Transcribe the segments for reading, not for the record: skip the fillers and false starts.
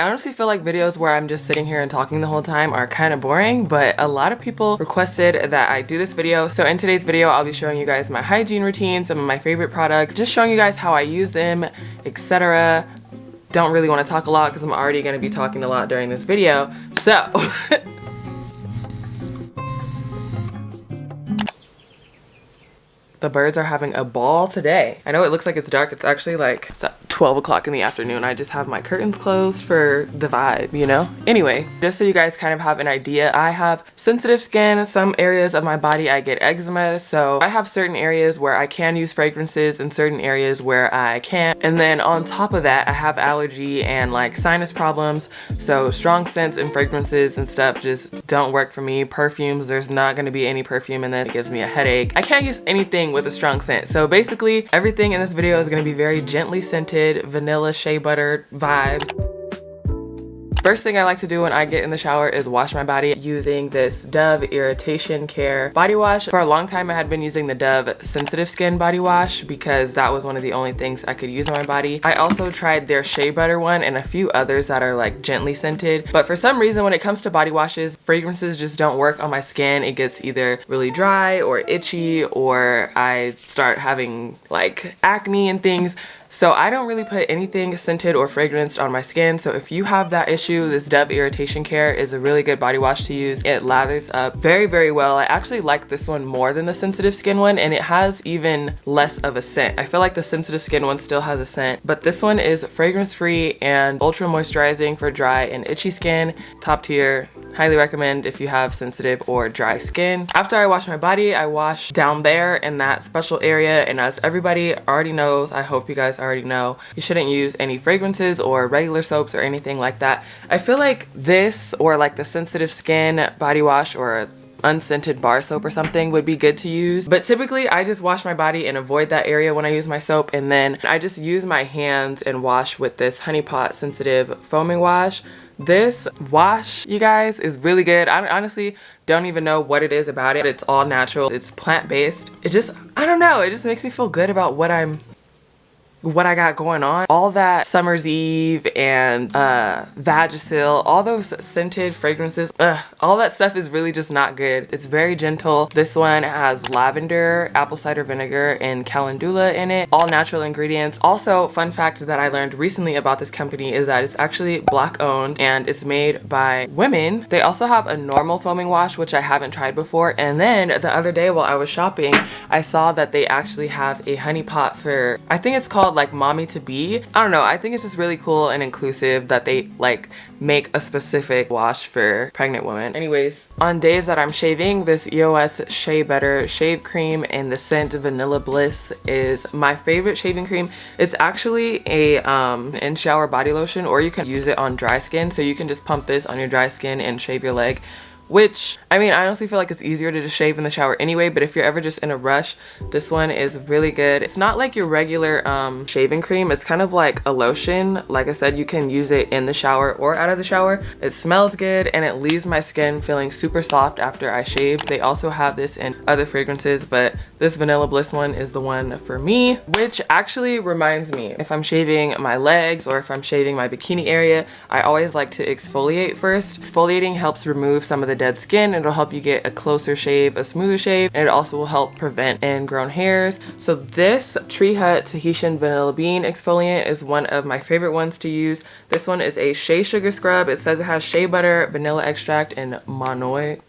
I honestly feel like videos where I'm just sitting here and talking the whole time are kind of boring, but a lot of people requested that I do this video. So in today's video, I'll be showing you guys my hygiene routine, some of my favorite products, just showing you guys how I use them, etc. Don't really want to talk a lot because I'm already going to be talking a lot during this video. So the birds are having a ball today. I know it looks like it's dark. It's actually like it's 12 o'clock in the afternoon. I just have my curtains closed for the vibe, you know? Anyway, just so you guys kind of have an idea, I have sensitive skin. Some areas of my body I get eczema, so I have certain areas where I can use fragrances and certain areas where I can't. And then on top of that, I have allergy and like sinus problems, so strong scents and fragrances and stuff just don't work for me. Perfumes, there's not going to be any perfume in this. It gives me a headache. I can't use anything with a strong scent. So basically everything in this video is going to be very gently scented, vanilla shea butter vibes. First thing I like to do when I get in the shower is wash my body using this Dove Irritation Care body wash. For a long time I had been using the Dove Sensitive Skin body wash because that was one of the only things I could use on my body. I also tried their shea butter one and a few others that are like gently scented, but for some reason when it comes to body washes, fragrances just don't work on my skin. It gets either really dry or itchy, or I start having like acne and things. So I don't really put anything scented or fragranced on my skin. So if you have that issue, this Dove Irritation Care is a really good body wash to use. It lathers up very, very well. I actually like this one more than the sensitive skin one, and it has even less of a scent. I feel like the sensitive skin one still has a scent, but this one is fragrance free and ultra moisturizing for dry and itchy skin. Top tier. Highly recommend if you have sensitive or dry skin. After I wash my body, I wash down there in that special area, and as everybody already knows, I hope you guys already know, you shouldn't use any fragrances or regular soaps or anything like that. I feel like this or like the sensitive skin body wash or unscented bar soap or something would be good to use, but typically I just wash my body and avoid that area when I use my soap, and then I just use my hands and wash with this Honey Pot Sensitive Foaming Wash. This wash, you guys, is really good. I honestly don't even know what it is about it. It's all natural. It's plant-based. It just, I don't know. It just makes me feel good about what I got going on. All that Summer's Eve and Vagisil, all those scented fragrances, all that stuff is really just not good. It's very gentle. This one has lavender, apple cider vinegar, and calendula in it. All natural ingredients. Also, fun fact that I learned recently about this company is that it's actually Black owned and it's made by women. They also have a normal foaming wash, which I haven't tried before. And then the other day while I was shopping, I saw that they actually have a honey pot for, I think it's called like mommy to be. I don't know, I think it's just really cool and inclusive that they like make a specific wash for pregnant women. Anyways, on days that I'm shaving, this EOS Shea Butter Shave Cream in the scent Vanilla Bliss is my favorite shaving cream. It's actually a in shower body lotion, or you can use it on dry skin, so you can just pump this on your dry skin and shave your leg. Which, I mean, I honestly feel like it's easier to just shave in the shower anyway, but if you're ever just in a rush, this one is really good. It's not like your regular shaving cream. It's kind of like a lotion. Like I said, you can use it in the shower or out of the shower. It smells good and it leaves my skin feeling super soft after I shave. They also have this in other fragrances, but this Vanilla Bliss one is the one for me, which actually reminds me, if I'm shaving my legs or if I'm shaving my bikini area, I always like to exfoliate first. Exfoliating helps remove some of the dead skin. It'll help you get a closer shave, a smoother shave, and it also will help prevent ingrown hairs. So this Tree Hut Tahitian Vanilla Bean exfoliant is one of my favorite ones to use. This one is a shea sugar scrub. It says it has shea butter, vanilla extract, and monoi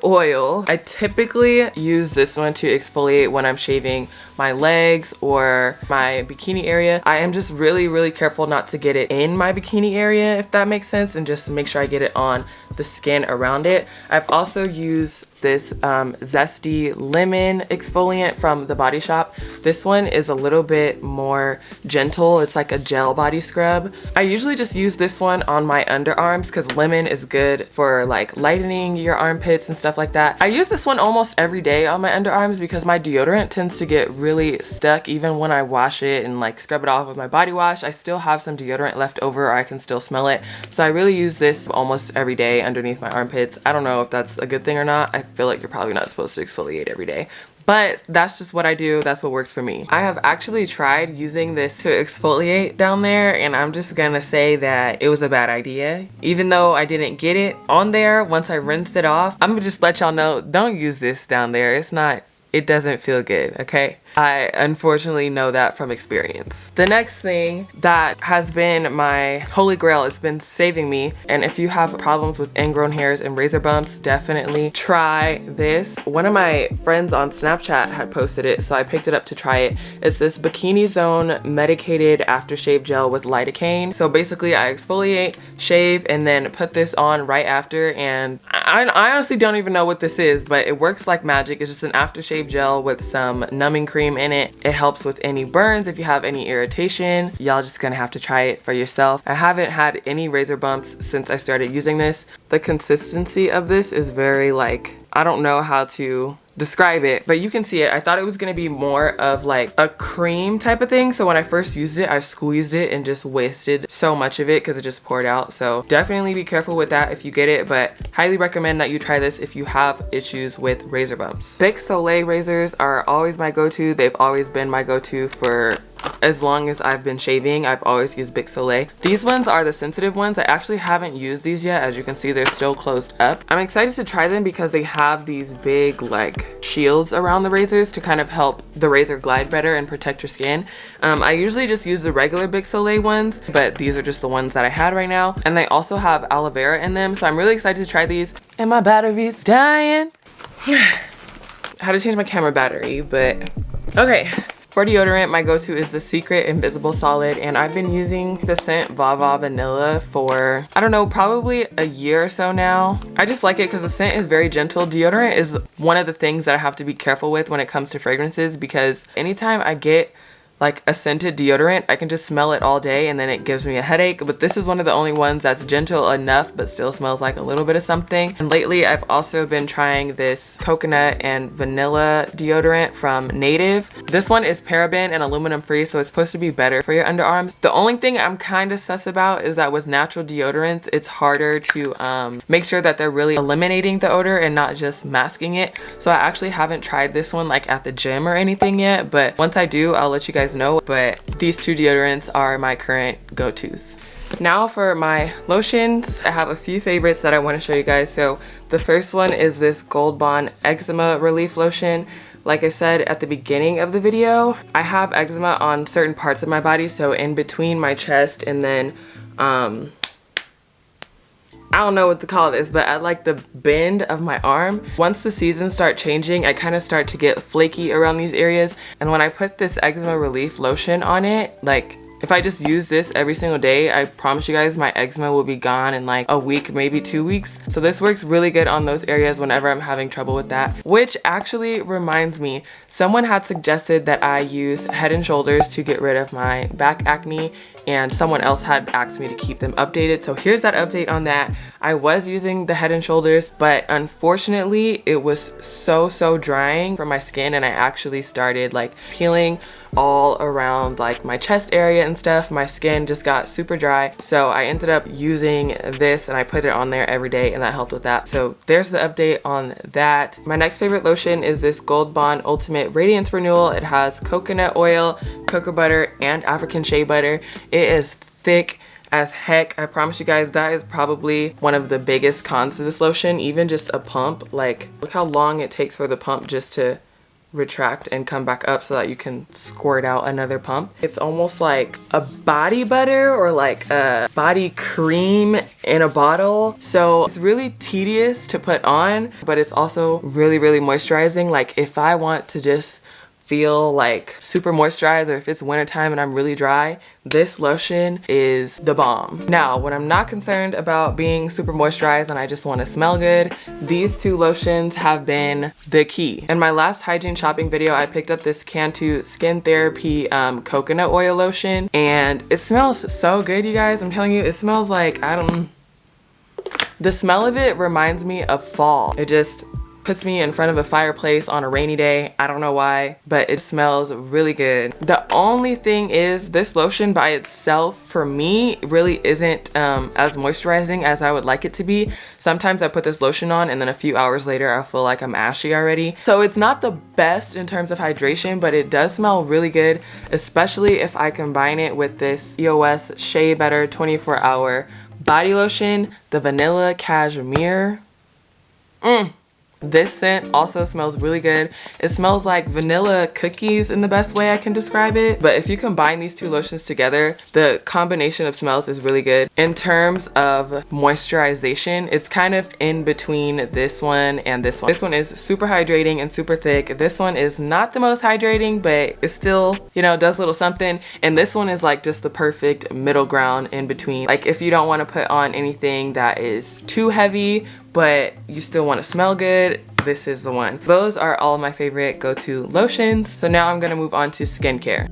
oil. I typically use this one to exfoliate when I'm shaving my legs or my bikini area. I am just really, really careful not to get it in my bikini area, if that makes sense, and just make sure I get it on the skin around it. I've also used this Zesty Lemon exfoliant from the Body Shop. This one is a little bit more gentle. It's like a gel body scrub. I usually just use this one on my underarms because lemon is good for like lightening your armpits and stuff like that. I use this one almost every day on my underarms because my deodorant tends to get really stuck even when I wash it and like scrub it off with my body wash. I still have some deodorant left over, or I can still smell it. So I really use this almost every day underneath my armpits. I don't know if that's a good thing or not. I feel like you're probably not supposed to exfoliate every day, but that's just what I do. That's what works for me. I have actually tried using this to exfoliate down there, and I'm just gonna say that it was a bad idea. Even though I didn't get it on there, once I rinsed it off, I'm gonna just let y'all know, don't use this down there. It doesn't feel good, okay? I unfortunately know that from experience. The next thing that has been my holy grail, it's been saving me, and if you have problems with ingrown hairs and razor bumps, definitely try this. One of my friends on Snapchat had posted it, so I picked it up to try it. It's this Bikini Zone medicated aftershave gel with lidocaine. So basically I exfoliate, shave, and then put this on right after, and I honestly don't even know what this is, but it works like magic. It's just an aftershave gel with some numbing cream in it. It helps with any burns, if you have any irritation. Y'all just gonna have to try it for yourself. I haven't had any razor bumps since I started using this. The consistency of this is very like, I don't know how to describe it, but you can see it. I thought it was gonna be more of like a cream type of thing, so when I first used it, I squeezed it and just wasted so much of it because it just poured out. So definitely be careful with that if you get it, but highly recommend that you try this if you have issues with razor bumps. Bic Soleil razors are always my go-to. They've always been my go-to for as long as I've been shaving. I've always used Bic Soleil. These ones are the sensitive ones. I actually haven't used these yet. As you can see, they're still closed up. I'm excited to try them because they have these big like shields around the razors to kind of help the razor glide better and protect your skin. I usually just use the regular Bic Soleil ones, but these are just the ones that I had right now. And they also have aloe vera in them, so I'm really excited to try these. And my battery's dying. I had to change my camera battery, but okay. For deodorant, my go-to is the Secret Invisible Solid, and I've been using the scent Vava Vanilla for, I don't know, probably a year or so now. I just like it because the scent is very gentle. Deodorant is one of the things that I have to be careful with when it comes to fragrances, because anytime I get like a scented deodorant, I can just smell it all day and then it gives me a headache. But this is one of the only ones that's gentle enough but still smells like a little bit of something. And lately I've also been trying this coconut and vanilla deodorant from Native. This one is paraben and aluminum free, so it's supposed to be better for your underarms. The only thing I'm kind of sus about is that with natural deodorants, it's harder to make sure that they're really eliminating the odor and not just masking it. So I actually haven't tried this one like at the gym or anything yet, but once I do, I'll let you guys know. But these two deodorants are my current go-tos. Now for my lotions, I have a few favorites that I want to show you guys. So the first one is this Gold Bond Eczema Relief Lotion. Like I said at the beginning of the video, I have eczema on certain parts of my body, so in between my chest and then I don't know what to call this, but at like the bend of my arm. Once the seasons start changing, I kind of start to get flaky around these areas. And when I put this eczema relief lotion on it, like if I just use this every single day, I promise you guys my eczema will be gone in like a week, maybe 2 weeks. So this works really good on those areas whenever I'm having trouble with that. Which actually reminds me, someone had suggested that I use Head and Shoulders to get rid of my back acne, and someone else had asked me to keep them updated. So here's that update on that. I was using the Head and Shoulders, but unfortunately it was so drying for my skin, and I actually started like peeling all around like my chest area and stuff. My skin just got super dry, so I ended up using this and I put it on there every day, and that helped with that. So there's the update on that. My next favorite lotion is this Gold Bond Ultimate Radiance Renewal. It has coconut oil, cocoa butter, and African shea butter. It is thick as heck. I promise you guys that is probably one of the biggest cons to this lotion. Even just a pump, like look how long it takes for the pump just to retract and come back up so that you can squirt out another pump. It's almost like a body butter or like a body cream in a bottle. So it's really tedious to put on, but it's also really moisturizing. Like if I want to just feel like super moisturized, or if it's wintertime and I'm really dry, this lotion is the bomb. Now, when I'm not concerned about being super moisturized and I just want to smell good, these two lotions have been the key. In my last hygiene shopping video, I picked up this Cantu Skin Therapy coconut oil lotion, and it smells so good, you guys. I'm telling you, it smells like, the smell of it reminds me of fall. It just Puts me in front of a fireplace on a rainy day. I don't know why, but it smells really good. The only thing is this lotion by itself for me really isn't as moisturizing as I would like it to be. Sometimes I put this lotion on and then a few hours later I feel like I'm ashy already. So it's not the best in terms of hydration, but it does smell really good, especially if I combine it with this EOS Shea Better 24-hour body lotion, the vanilla cashmere. This scent also smells really good. It smells like vanilla cookies in the best way I can describe it. But if you combine these two lotions together, the combination of smells is really good. In terms of moisturization, it's kind of in between this one and this one. This one is super hydrating and super thick. This one is not the most hydrating, but it still, you know, does a little something. And this one is like just the perfect middle ground in between. Like if you don't want to put on anything that is too heavy, but you still want to smell good, this is the one. Those are all of my favorite go-to lotions. So now I'm gonna move on to skincare.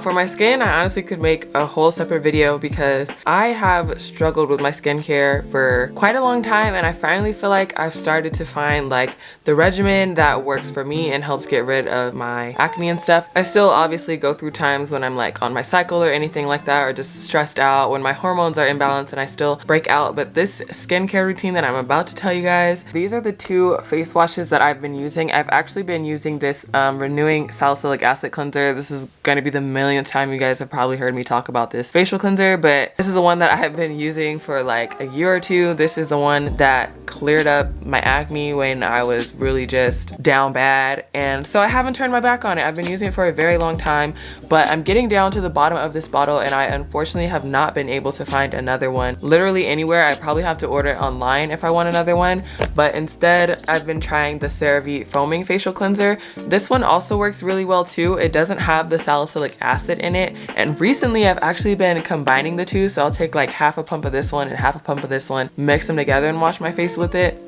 For my skin, I honestly could make a whole separate video because I have struggled with my skincare for quite a long time, and I finally feel like I've started to find like the regimen that works for me and helps get rid of my acne and stuff. I still obviously go through times when I'm like on my cycle or anything like that, or just stressed out when my hormones are imbalanced and I still break out. But this skincare routine that I'm about to tell you guys, these are the two face washes that I've been using. I've actually been using this renewing salicylic acid cleanser. This is going to be the millionth time you guys have probably heard me talk about this facial cleanser, but this is the one that I have been using for like a year or two. This is the one that cleared up my acne when I was really just down bad, and so I haven't turned my back on it. I've been using it for a very long time, but I'm getting down to the bottom of this bottle and I unfortunately have not been able to find another one literally anywhere. I probably have to order it online if I want another one, but instead I've been trying the CeraVe foaming facial cleanser. This one also works really well too. It doesn't have the salicylic acid in it, and recently I've actually been combining the two, so I'll take like half a pump of this one and half a pump of this one, mix them together and wash my face with it.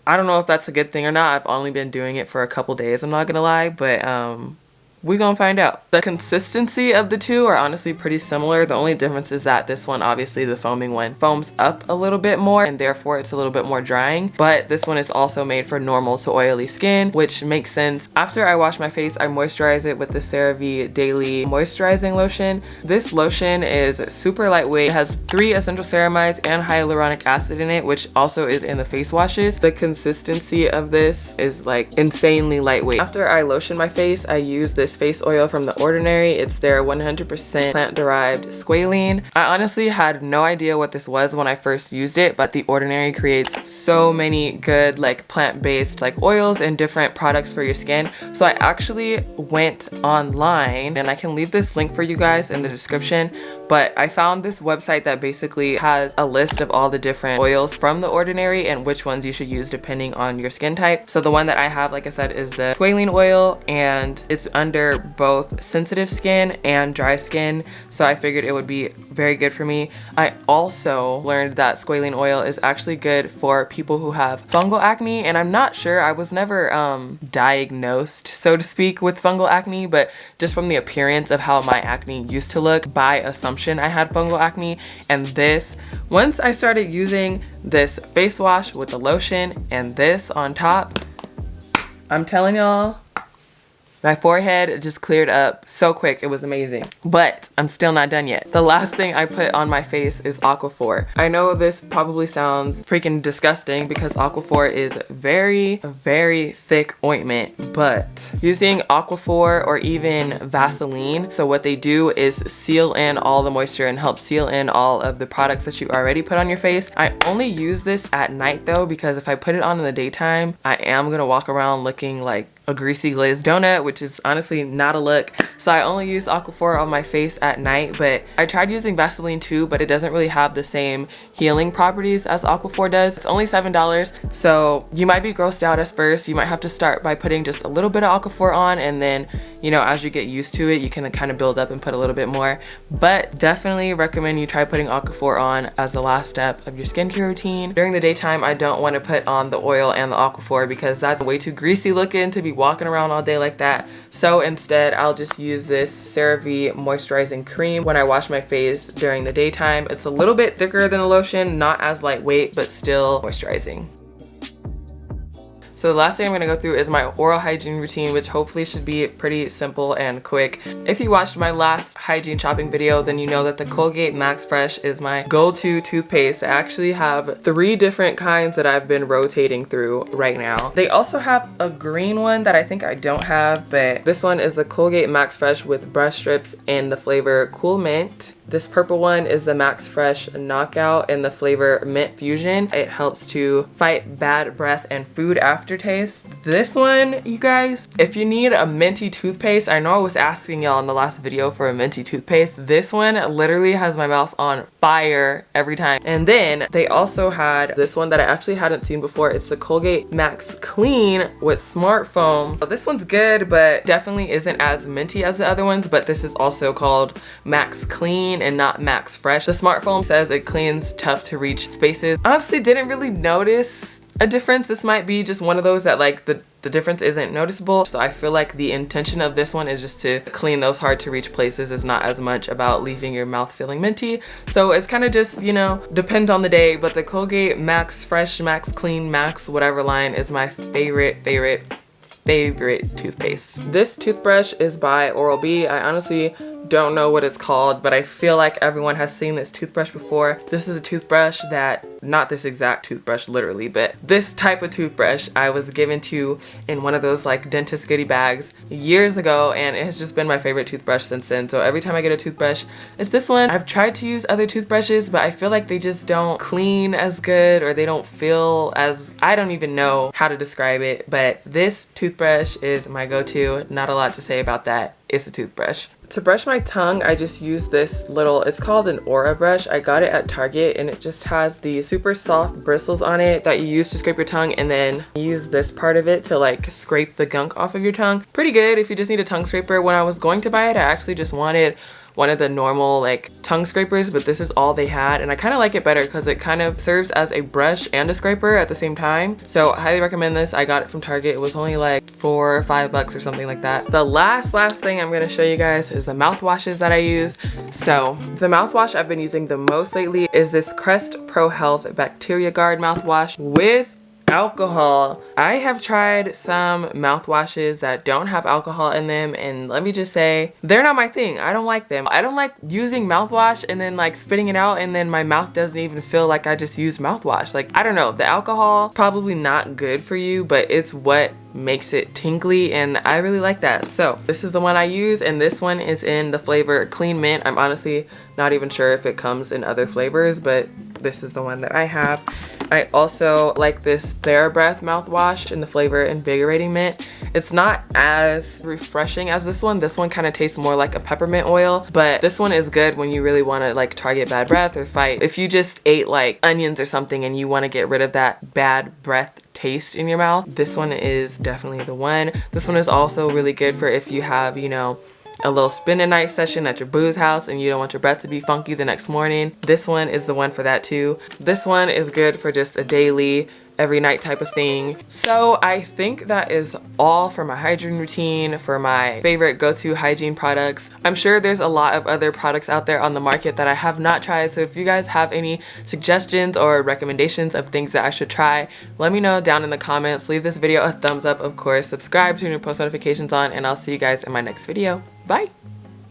I don't know if that's a good thing or not. I've only been doing it for a couple days, I'm not gonna lie, but we're gonna find out. The consistency of the two are honestly pretty similar. The only difference is that this one, obviously the foaming one, foams up a little bit more and therefore it's a little bit more drying, but this one is also made for normal to oily skin, which makes sense. After I wash my face, I moisturize it with the CeraVe Daily Moisturizing Lotion. This lotion is super lightweight. It has 3 essential ceramides and hyaluronic acid in it, which also is in the face washes. The consistency of this is like insanely lightweight. After I lotion my face, I use this face oil from The Ordinary. It's their 100% plant-derived squalene. I honestly had no idea what this was when I first used it, but The Ordinary creates so many good like plant-based like oils and different products for your skin. So I actually went online, and I can leave this link for you guys in the description, but I found this website that basically has a list of all the different oils from The Ordinary and which ones you should use depending on your skin type. So the one that I have, like I said, is the squalene oil, and it's under both sensitive skin and dry skin, so I figured it would be very good for me. I also learned that squalene oil is actually good for people who have fungal acne, and I'm not sure, I was never diagnosed, so to speak, with fungal acne, but just from the appearance of how my acne used to look, by assumption I had fungal acne. And this, once I started using this face wash with the lotion and this on top, I'm telling y'all, my forehead just cleared up so quick. It was amazing. But I'm still not done yet. The last thing I put on my face is Aquaphor. I know this probably sounds freaking disgusting because Aquaphor is very, very thick ointment, but using Aquaphor or even Vaseline, so what they do is seal in all the moisture and help seal in all of the products that you already put on your face. I only use this at night though, because if I put it on in the daytime, I am gonna walk around looking like a greasy glazed donut, which is honestly not a look. So I only use Aquaphor on my face at night, but I tried using Vaseline too, but it doesn't really have the same healing properties as Aquaphor does. It's only $7, so you might be grossed out at first. You might have to start by putting just a little bit of Aquaphor on, and then, you know, as you get used to it, you can kind of build up and put a little bit more. But definitely recommend you try putting Aquaphor on as the last step of your skincare routine. During the daytime, I don't want to put on the oil and the Aquaphor because that's way too greasy looking to be walking around all day like that. So instead, I'll just use this CeraVe moisturizing cream when I wash my face during the daytime. It's a little bit thicker than the lotion, not as lightweight, but still moisturizing. So the last thing I'm gonna go through is my oral hygiene routine, which hopefully should be pretty simple and quick. If you watched my last hygiene shopping video, then you know that the Colgate Max Fresh is my go-to toothpaste. I actually have 3 different kinds that I've been rotating through right now. They also have a green one that I think I don't have, but this one is the Colgate Max Fresh with brush strips in the flavor Cool Mint. This purple one is the Max Fresh Knockout in the flavor Mint Fusion. It helps to fight bad breath and food aftertaste. This one, you guys, if you need a minty toothpaste, I know I was asking y'all in the last video for a minty toothpaste. This one literally has my mouth on fire every time. And then they also had this one that I actually hadn't seen before. It's the Colgate Max Clean with Smart Foam. So this one's good, but definitely isn't as minty as the other ones, but this is also called Max Clean and not Max Fresh. The Smart Foam says it cleans tough to reach spaces. Honestly, didn't really notice a difference. This might be just one of those that like the difference isn't noticeable. So I feel like the intention of this one is just to clean those hard to reach places. It's not as much about leaving your mouth feeling minty. So it's kind of just, you know, depends on the day. But the Colgate Max Fresh, Max Clean, Max whatever line is my favorite toothpaste. This toothbrush is by Oral-B. I honestly don't know what it's called, but I feel like everyone has seen this toothbrush before. This is a toothbrush that, not this exact toothbrush literally, but this type of toothbrush I was given to in one of those like dentist goodie bags years ago, and it has just been my favorite toothbrush since then. So every time I get a toothbrush, it's this one. I've tried to use other toothbrushes, but I feel like they just don't clean as good, or they don't feel as, I don't even know how to describe it, but this toothbrush is my go-to. Not a lot to say about that. It's a toothbrush. To brush my tongue, I just use this little, it's called an Aura brush. I got it at Target, and it just has these super soft bristles on it that you use to scrape your tongue, and then you use this part of it to like scrape the gunk off of your tongue. Pretty good if you just need a tongue scraper. When I was going to buy it, I actually just wanted one of the normal like tongue scrapers, but this is all they had, and I kind of like it better because it kind of serves as a brush and a scraper at the same time. So I highly recommend this. I got it from Target. It was only like $4 or $5 or something like that. The last thing I'm gonna show you guys is the mouthwashes that I use. So the mouthwash I've been using the most lately is this Crest Pro Health Bacteria Guard mouthwash with alcohol. I have tried some mouthwashes that don't have alcohol in them, and let me just say, they're not my thing. I don't like them. I don't like using mouthwash and then like spitting it out, and then my mouth doesn't even feel like I just used mouthwash. Like, I don't know, the alcohol probably not good for you, but it's what makes it tingly, and I really like that. So this is the one I use, and this one is in the flavor Clean Mint. I'm honestly not even sure if it comes in other flavors, but this is the one that I have. I also like this TheraBreath mouthwash in the flavor Invigorating Mint. It's not as refreshing as this one. This one kind of tastes more like a peppermint oil, but this one is good when you really want to like target bad breath or fight. If you just ate like onions or something and you want to get rid of that bad breath taste in your mouth, this one is definitely the one. This one is also really good for if you have, you know, a little spend a night session at your boo's house and you don't want your breath to be funky the next morning. This one is the one for that too. This one is good for just a daily, every night type of thing. So I think that is all for my hygiene routine, for my favorite go-to hygiene products. I'm sure there's a lot of other products out there on the market that I have not tried, so if you guys have any suggestions or recommendations of things that I should try, let me know down in the comments. Leave this video a thumbs up, of course, subscribe, turn your post notifications on, and I'll see you guys in my next video. Bye!